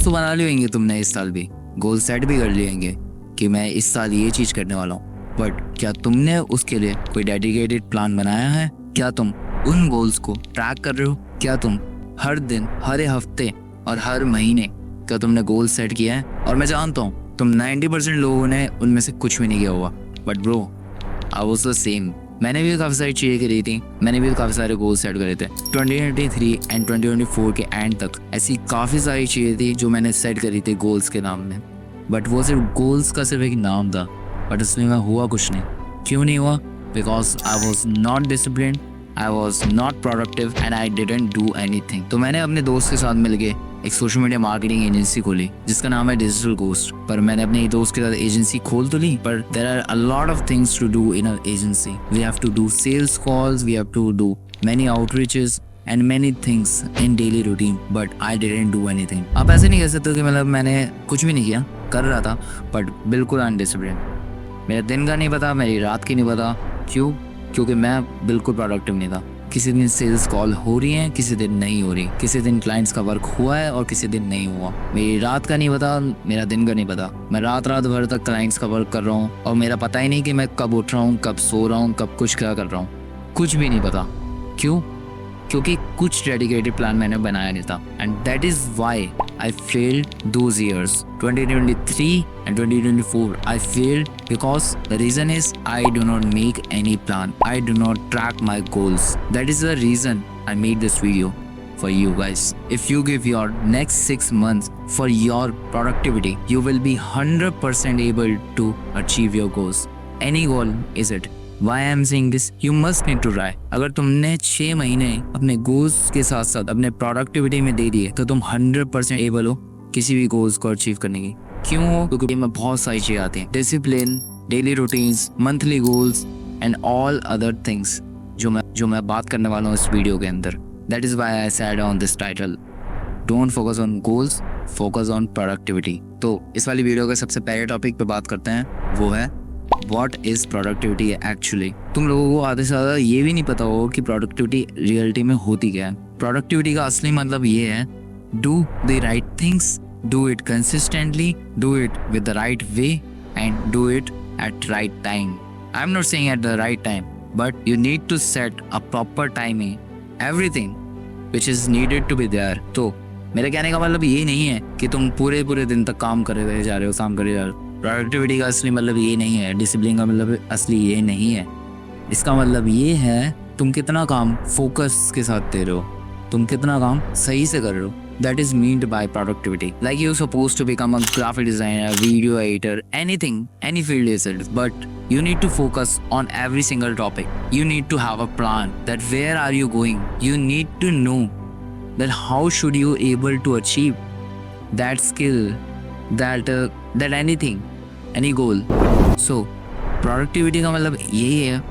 तो बना लिए होंगे तुमने, इस साल भी गोल सेट भी कर लिए होंगे कि मैं इस साल ये चीज़ करने वाला हूँ, बट क्या तुमने उसके लिए कोई डेडिकेटेड प्लान बनाया है? क्या तुम उन गोल्स को ट्रैक कर रहे हो? क्या तुम हर दिन, हर हफ्ते और हर महीने क्या तुमने गोल सेट किया है? और मैं जानता हूँ तुम 90% लोगों ने उनमें से कुछ भी नहीं किया होगा, but bro I was the same. मैंने भी काफ़ी सारी चीज़ें करी थी, मैंने भी काफ़ी सारे गोल सेट करे थे 2023 एंड 2024 के एंड तक। ऐसी काफ़ी सारी चीज़ें थी जो मैंने सेट करी थी गोल्स के नाम में, बट वो सिर्फ गोल्स का सिर्फ एक नाम था, बट उसमें मैं हुआ कुछ नहीं। क्यों नहीं हुआ? Because I was not discipline, I was not productive and I didn't do anything. तो मैंने अपने दोस्त के साथ मिलके एक सोशल मीडिया मार्केटिंग एजेंसी खोली जिसका नाम है डिजिटल गोस्ट। पर मैंने अपने दोस्त के साथ एजेंसी खोल तो ली, पर there are a lot of things to do in a agency. We have to do sales calls, we have to do many outreaches and many things in daily routine, but I didn't do anything। आप ऐसे नहीं कह सकते कि मतलब मैंने कुछ भी नहीं किया, कर रहा था बट बिल्कुल अनडिसिप्लिन। मेरे दिन का नहीं पता, मेरी रात की नहीं पता। क्यों? क्योंकि मैं बिल्कुल प्रोडक्टिव नहीं था। किसी दिन सेल्स कॉल हो रही हैं, किसी दिन नहीं हो रही, किसी दिन क्लाइंट्स का वर्क हुआ है और किसी दिन नहीं हुआ। मेरी रात का नहीं पता, मेरा दिन का नहीं पता। मैं रात भर तक क्लाइंट्स का वर्क कर रहा हूँ और मेरा पता ही नहीं कि मैं कब उठ रहा हूँ, कब सो रहा हूँ, कब कुछ क्या कर रहा हूँ, कुछ भी नहीं पता। क्यों? क्योंकि कुछ डेडिकेटेड प्लान मैंने बनाया नहीं था, and that is why I failed those years 2023 and 2024। I failed because the reason is I do not make any plan, I do not track my goals। That is the reason I made this video for you guys। If you give your next 6 months for your productivity, you will be 100% able to achieve your goals। Any goal is it? Why I am saying this? You must need to try। अगर तुमने 6 महीने अपने goals के साथ साथ अपने productivity में दे दिए तो तुम 100% एबल हो किसी भी गोल्स को अचीव करने की। क्यों हो? क्योंकि में बहुत सारी चीज़ें आती हैं, discipline, daily routines, monthly goals and all other things जो मैं बात करने वाला हूँ इस वीडियो के अंदर। That is why I said on this title, don't focus on goals, focus on productivity. तो इस वाली वीडियो के सबसे पहले टॉपिक पे बात करते हैं, वो है What is productivity actually? तुम लोगों को आधे से ज़्यादा ये भी नहीं पता हो कि प्रोडक्टिविटी रियलिटी में होती क्या है। प्रोडक्टिविटी का असली मतलब ये है, do the right things, do it consistently, do it with the right way and do it at right time. I am not saying at the right time, but you need to set a proper timing, everything which is needed to be there. तो मेरे कहने का मतलब ये नहीं है कि तुम पूरे दिन तक काम करे जा रहे हो। प्रोडक्टिविटी का असली मतलब ये नहीं है, डिसिप्लिन का मतलब असली ये नहीं है। इसका मतलब ये है तुम कितना काम फोकस के साथ दे रहे हो, तुम कितना काम सही से कर रहे हो। That is meant by productivity. Like you suppose to become a graphic designer, video editor, anything, any field itself, but you need to focus on every single topic। You need to have a plan that where are you going। You need to know that how should you able to achieve that skill, that anything, any goal। So productivity का मतलब यही है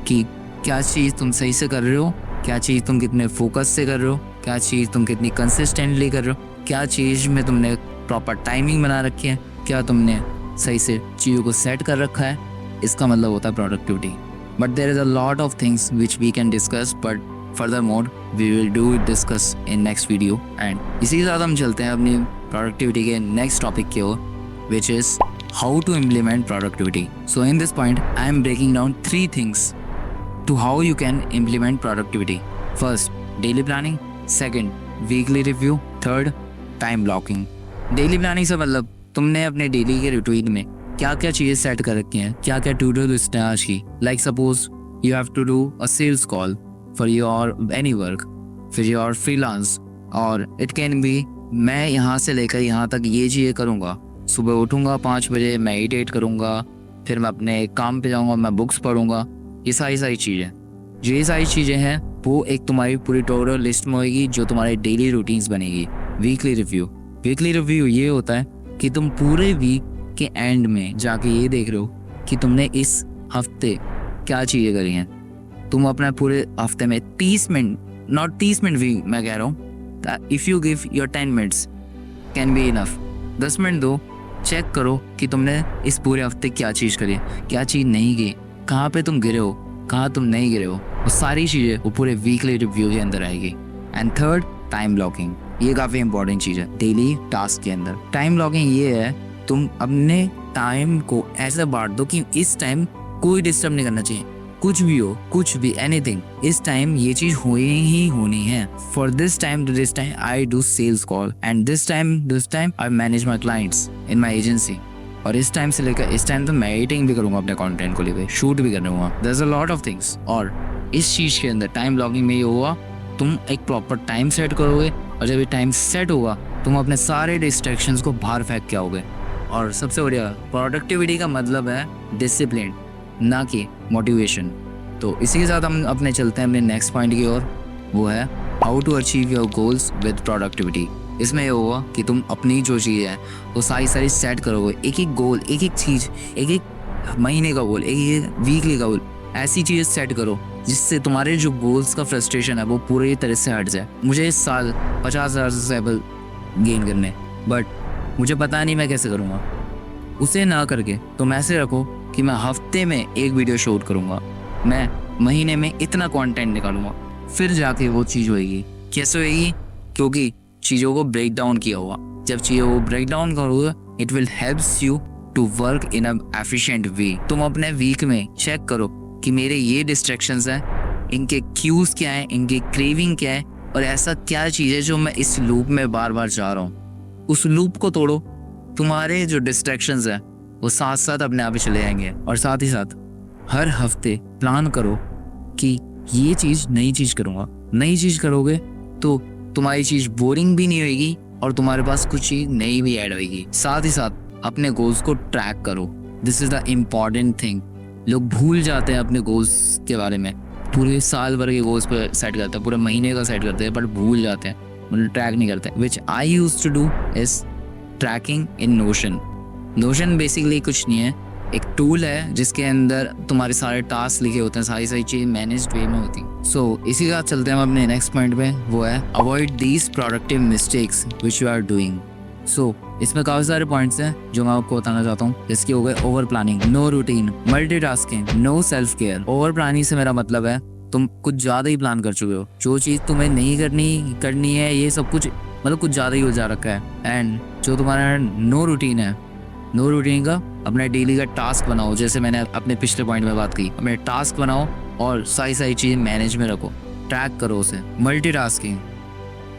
कि क्या चीज़ तुम सही से कर रहे हो, क्या चीज़ तुम कितने फोकस से कर रहे हो, क्या चीज़ तुम कितनी कंसिस्टेंटली कर रहे हो, क्या चीज़ में तुमने प्रॉपर टाइमिंग बना रखी है, क्या तुमने सही से चीज़ों को सेट कर रखा है। इसका मतलब होता है productivity. But there is a lot of things which we can discuss, but furthermore we will do it discuss in next video. And इसी के साथ हम चलते हैं अपनी प्रोडक्टिविटी के नेक्स्ट टॉपिक की ओर, which is how to implement productivity। So in this point I am breaking down 3 things to how you can implement productivity। First, daily planning, second, weekly review, third, time blocking। daily planning से मतलब तुमने अपने daily के routine में क्या क्या चीज़ें set कर रखी हैं, क्या क्या टू डू लिस्ट है आज की। Like suppose you have to do a sales call for your any work, फिर योर फ्रीलांस, और इट कैन बी मैं यहाँ से लेकर यहाँ तक ये चीज़ें करूँगा। सुबह उठूँगा 5 बजे, मेडिटेट करूँगा, फिर मैं अपने काम पे जाऊँगा, मैं बुक्स पढ़ूँगा। ये सारी चीज़ें जो ये सारी चीज़ें हैं वो एक तुम्हारी पूरी टोटल लिस्ट में होगी जो तुम्हारे डेली रूटीन्स बनेगी। वीकली रिव्यू ये होता है कि तुम पूरे वीक के एंड में जाके ये देख रहे हो कि तुमने इस हफ्ते क्या चीज़ें करी हैं। तुम अपना पूरे हफ्ते में 30 मिनट, नॉट 30 मिनट भी मैं कह रहा हूँ, if you give your 10 minutes can be enough. 10 minute दो, चेक करो कि तुमने इस पूरे हफ्ते क्या चीज़ करी है, क्या चीज़ नहीं की, कहाँ पे तुम गिरे हो, कहाँ तुम नहीं गिरे हो। वो सारी चीज़ें वो पूरे वीकली रिव्यू के अंदर आएगी। And third, time blocking. ये काफ़ी इंपॉर्टेंट चीज़ है डेली टास्क के अंदर। टाइम ब्लॉकिंग ये है, तुम अपने टाइम को ऐसे बांट दो कि इस टाइम कोई डिस्टर्ब नहीं करना चाहिए, कुछ भी हो, कुछ भी, एनीथिंग, इस टाइम ये चीज ही होनी है। For this time to this time I do sales call, and this time I manage my clients in my agency. और इस टाइम से लेकर इस टाइम तो मैं एडिटिंग भी करूंगा अपने कंटेंट को लेकर, शूट भी करूंगा, there is a lot of things. और इस चीज के अंदर टाइम ब्लॉकिंग में ये होगा, तुम एक प्रॉपर टाइम सेट करोगे, और जब ये टाइम सेट होगा तुम अपने सारे डिस्ट्रैक्शंस को बाहर फेंक के आओगे। और सबसे बढ़िया, प्रोडक्टिविटी का मतलब है डिसिप्लिन, ना कि मोटिवेशन। तो इसी के साथ हम अपने चलते हैं अपने नेक्स्ट पॉइंट की ओर, वो है how to achieve your goals with productivity. इसमें ये होगा कि तुम अपनी जो चीज़ है वो सारी सेट करोगे, एक एक गोल, एक एक चीज़, एक एक महीने का गोल, एक वीकली का गोल, ऐसी चीज़ सेट करो जिससे तुम्हारे जो गोल्स का फ्रस्ट्रेशन है वो पूरी तरह से हट जाए। मुझे इस साल 50,000 सब्सक्राइबर गेन करने, बट मुझे पता नहीं मैं कैसे करूँगा। उसे ना करके तुम ऐसे रखो कि मैं हफ्ते में एक वीडियो शूट करूँगा, मैं महीने में इतना कंटेंट निकालूंगा, फिर जाके वो चीज़ होएगी। कैसे होएगी? क्योंकि चीज़ों को ब्रेक डाउन किया हुआ। जब चीज़ों को ब्रेक डाउन करोगे, it will helps you to work in a efficient way. तुम अपने वीक में चेक करो कि मेरे ये डिस्ट्रैक्शंस हैं, इनके क्यूज क्या हैं, इनकी क्रेविंग क्या है, और ऐसा क्या चीज़ है जो मैं इस लूप में बार बार जा रहा हूँ। उस लूप को तोड़ो, तुम्हारे जो डिस्ट्रैक्शंस हैं वो साथ साथ अपने आप ही चले जाएंगे। और साथ ही साथ हर हफ्ते प्लान करो कि ये चीज़, नई चीज़ करूँगा। नई चीज़ करोगे तो तुम्हारी चीज़ बोरिंग भी नहीं होगी और तुम्हारे पास कुछ चीज़ नई भी ऐड होगी। साथ ही साथ अपने गोल्स को ट्रैक करो, this is the important thing. लोग भूल जाते हैं अपने गोल्स के बारे में, पूरे साल भर के गोल्स पर सेट करते हैं, पूरे महीने का सेट करते हैं, बट भूल जाते हैं, उन्हें ट्रैक नहीं करते। Which I use to do is tracking in Notion. Notion basically कुछ नहीं है, एक टूल है जिसके अंदर तुम्हारे सारे टास्क लिखे होते हैं, सारी चीज़ मैनेज्ड वे में होती हैं। सो इसी के साथ चलते हैं हम अपने नेक्स्ट पॉइंट पे, वो है avoid these productive mistakes which you are doing. So इसमें काफ़ी सारे पॉइंट्स हैं जो मैं आपको बताना चाहता हूँ। इसके हो गए over planning, no routine, multitasking, no self care. Over planning से मेरा मतलब है तुम कुछ ज़्यादा ही प्लान कर चुके हो, जो चीज़ तुम्हें नहीं करनी है, ये सब कुछ मतलब कुछ ज़्यादा ही हो जा रखा है। एंड जो तुम्हारा नो रूटीन है, नो रूटीन का अपना डेली का टास्क बनाओ, जैसे मैंने अपने पिछले पॉइंट में बात की, अपने टास्क बनाओ और सारी चीज़ें मैनेज में रखो, ट्रैक करो उसे। मल्टीटास्किंग,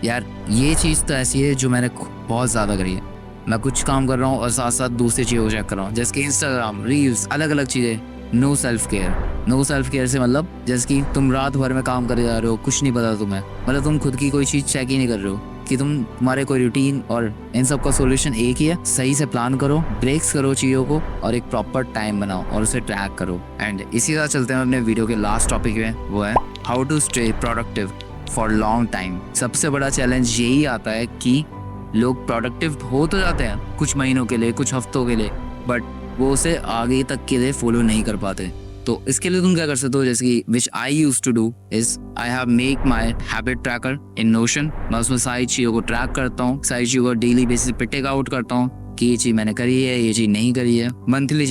यार ये चीज़ तो ऐसी है जो मैंने बहुत ज़्यादा करी है। मैं कुछ काम कर रहा हूँ और साथ साथ दूसरी चीज़ों को चेक कर रहा हूँ, जैसे कि इंस्टाग्राम रील्स, अलग अलग चीज़ें। No self care. No self care से मतलब जैसे कि तुम रात भर में काम करे जा रहे हो, कुछ नहीं पता तुम्हें, मतलब तुम खुद की कोई चीज़ चेक ही नहीं कर रहे हो कि तुम्हारे कोई रूटीन, और इन सब का सॉल्यूशन एक ही है, सही से प्लान करो, ब्रेक्स करो चीज़ों को, और एक प्रॉपर टाइम बनाओ और उसे ट्रैक करो। एंड इसी तरह चलते हैं अपने वीडियो के लास्ट टॉपिक में, वो है how to stay productive for long time. सबसे बड़ा चैलेंज यही आता है कि लोग प्रोडक्टिव हो तो जाते हैं कुछ महीनों के लिए, कुछ हफ्तों के लिए, बट वो उसे आगे तक के लिए फॉलो नहीं कर पाते। तो इसके लिए तुम क्या कर सकते हो, जैसे कि which I use to do is I have make my habit tracker in Notion. मैं उसमें सारी चीज़ों को ट्रैक करता हूँ, सारी चीज़ों को डेली बेसिस पे टेक आउट करता हूँ कि ये चीज़ मैंने करी है, ये चीज़ नहीं करी है। मंथली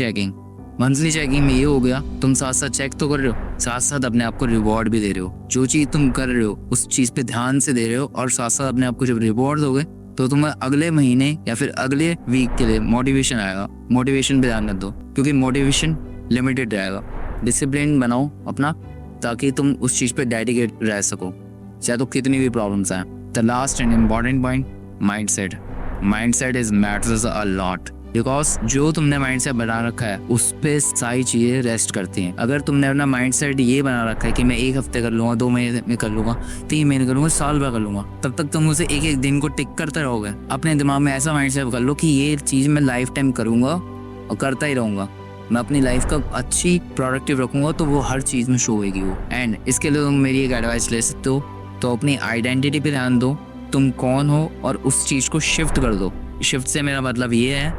चेकिंग में ये हो गया, तुम साथ साथ चेक तो कर रहे हो, साथ साथ अपने आप को रिवॉर्ड भी दे रहे हो। जो चीज़ तुम कर रहे हो उस चीज़ पे ध्यान से दे रहे हो, और साथ साथ अपने आप को जब रिवॉर्ड दोगे तो तुम्हें अगले महीने या फिर अगले वीक के लिए मोटिवेशन आएगा। मोटिवेशन पे ध्यान रख दो, क्योंकि मोटिवेशन लिमिटेड रहेगा। डिसिप्लिन बनाओ अपना, ताकि तुम उस चीज़ पे डेडिकेट रह सको, चाहे तो कितनी भी प्रॉब्लम्स आए। The last and important point, mindset is matters a lot, because जो तुमने माइंडसेट बना रखा है उस पर सारी चीज़ें रेस्ट करती हैं। अगर तुमने अपना माइंडसेट ये बना रखा है कि मैं 1 हफ्ते कर लूँगा, 2 महीने में कर लूँगा, 3 महीने कर लूँगा, साल भर कर लूँगा, तब तक तुम उसे एक एक दिन को टिक करते रहोगे। अपने दिमाग में ऐसा माइंडसेट कर लो कि ये चीज़ मैं लाइफ टाइम करूँगा और करता ही रहूँगा, मैं अपनी लाइफ का अच्छी प्रोडक्टिव रखूँगा, तो वो हर चीज़ में शो होगी वो। एंड इसके लिए तुम मेरी एक एडवाइस ले सकते हो, तो अपनी आइडेंटिटी पे ध्यान दो, तुम कौन हो, और उस चीज़ को शिफ्ट कर दो। शिफ्ट से मेरा मतलब ये है,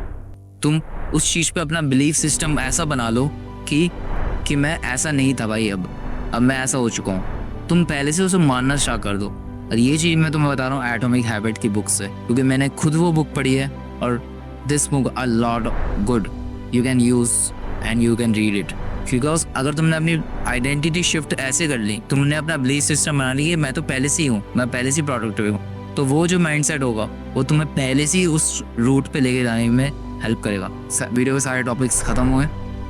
तुम उस चीज़ पे अपना बिलीफ सिस्टम ऐसा बना लो कि मैं ऐसा नहीं था भाई, अब मैं ऐसा हो चुका हूँ। तुम पहले से उसे मानना स्टार्ट कर दो। और ये चीज़ मैं तुम्हें बता रहा हूँ एटॉमिक हैबिट की बुक से, क्योंकि मैंने खुद वो बुक पढ़ी है, और this book a lot good, you can use and you can read it. Because अगर तुमने अपनी आइडेंटिटी शिफ्ट ऐसे कर ली, तुमने अपना बिलीफ सिस्टम बना ली, मैं तो पहले से ही हूँ, मैं पहले से प्रोडक्टिव हूँ, तो वो जो माइंडसेट होगा वो तुम्हें पहले से ही उस रूट पे लेके जाने में हेल्प करेगा। वीडियो के सारे टॉपिक्स ख़त्म हुए,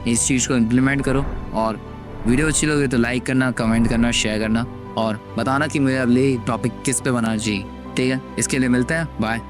इस चीज़ को इम्प्लीमेंट करो और वीडियो अच्छी लगे तो लाइक करना, कमेंट करना, शेयर करना और बताना कि मेरे अगले टॉपिक किस पे बनाना चाहिए। ठीक है, इसके लिए मिलते हैं, बाय।